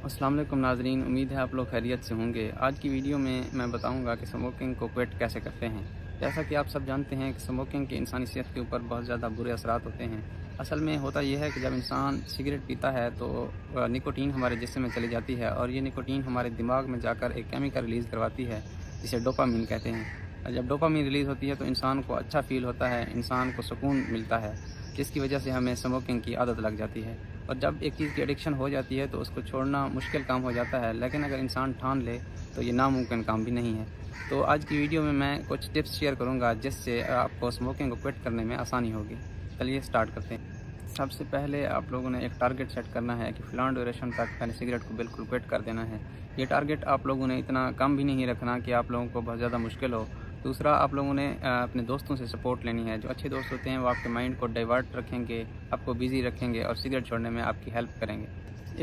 अस्सलाम वालेकुम नाज़रीन, उम्मीद है आप लोग खैरियत से होंगे। आज की वीडियो में मैं बताऊंगा कि स्मोकिंग को क्विट कैसे करते हैं। जैसा कि आप सब जानते हैं कि स्मोकिंग के इंसानी सेहत के ऊपर बहुत ज़्यादा बुरे असरात होते हैं। असल में होता यह है कि जब इंसान सिगरेट पीता है तो निकोटीन हमारे जिस्म में चली जाती है और ये निकोटीन हमारे दिमाग में जाकर एक केमिकल रिलीज़ करवाती है जिसे डोपामीन कहते हैं। और जब डोपामीन रिलीज़ होती है तो इंसान को अच्छा फ़ील होता है, इंसान को सुकून मिलता है, जिसकी वजह से हमें स्मोकिंग की आदत लग जाती है। और जब एक चीज़ की एडिक्शन हो जाती है तो उसको छोड़ना मुश्किल काम हो जाता है, लेकिन अगर इंसान ठान ले तो ये नामुमकिन काम भी नहीं है। तो आज की वीडियो में मैं कुछ टिप्स शेयर करूंगा जिससे आपको स्मोकिंग को क्विट करने में आसानी होगी। चलिए स्टार्ट करते हैं। सबसे पहले आप लोगों ने एक टारगेट सेट करना है कि फ़लाँ ड्यूरेशन तक मैंने सिगरेट को बिल्कुल क्विट कर देना है। ये टारगेट आप लोगों ने इतना कम भी नहीं रखना कि आप लोगों को बहुत ज़्यादा मुश्किल हो। दूसरा, आप लोगों ने अपने दोस्तों से सपोर्ट लेनी है। जो अच्छे दोस्त होते हैं वो आपके माइंड को डाइवर्ट रखेंगे, आपको बिज़ी रखेंगे और सिगरेट छोड़ने में आपकी हेल्प करेंगे।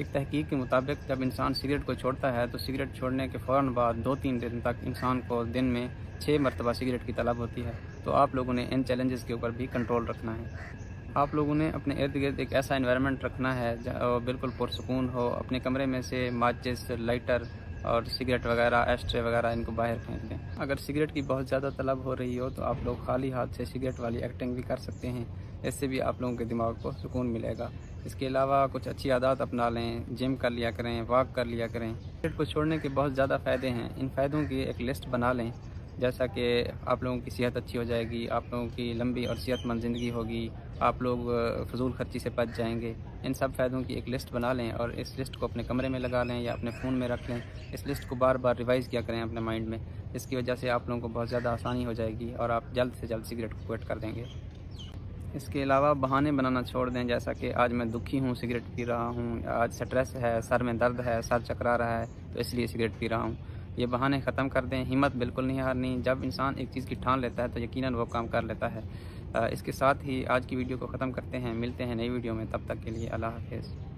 एक तहकीक के मुताबिक जब इंसान सिगरेट को छोड़ता है तो सिगरेट छोड़ने के फ़ौरन बाद 2-3 दिन तक इंसान को दिन में 6 मरतबा सिगरेट की तलब होती है। तो आप लोगों ने इन चैलेंजेस के ऊपर भी कंट्रोल रखना है। आप लोगों ने अपने इर्द गिर्द एक ऐसा एनवायरनमेंट रखना है बिल्कुल पुरसुकून हो। अपने कमरे में से माचिस, लाइटर और सिगरेट वगैरह, एस्ट्रे वगैरह इनको बाहर फेंक दें। अगर सिगरेट की बहुत ज़्यादा तलब हो रही हो तो आप लोग खाली हाथ से सिगरेट वाली एक्टिंग भी कर सकते हैं। इससे भी आप लोगों के दिमाग को सुकून मिलेगा। इसके अलावा कुछ अच्छी आदत अपना लें, जिम कर लिया करें, वॉक कर लिया करें। सिगरेट को छोड़ने के बहुत ज़्यादा फ़ायदे हैं। इन फ़ायदों की एक लिस्ट बना लें, जैसा कि आप लोगों की सेहत अच्छी हो जाएगी, आप लोगों की लंबी और सेहतमंद ज़िंदगी होगी, आप लोग फ़िज़ूल खर्ची से बच जाएंगे। इन सब फ़ायदों की एक लिस्ट बना लें और इस लिस्ट को अपने कमरे में लगा लें या अपने फ़ोन में रख लें। इस लिस्ट को बार बार रिवाइज़ किया करें अपने माइंड में। इसकी वजह से आप लोगों को बहुत ज़्यादा आसानी हो जाएगी और आप जल्द से जल्द सिगरेट को क्विट कर देंगे। इसके अलावा बहाने बनाना छोड़ दें, जैसा कि आज मैं दुखी हूँ, सिगरेट पी रहा हूँ, आज स्ट्रेस है, सर में दर्द है, सर चकरा रहा है तो इसलिए सिगरेट पी रहा हूँ। ये बहाने ख़त्म कर दें। हिम्मत बिल्कुल नहीं हारनी। जब इंसान एक चीज़ की ठान लेता है तो यकीनन वो काम कर लेता है। इसके साथ ही आज की वीडियो को ख़त्म करते हैं। मिलते हैं नई वीडियो में, तब तक के लिए अल्लाह हाफ़िज़।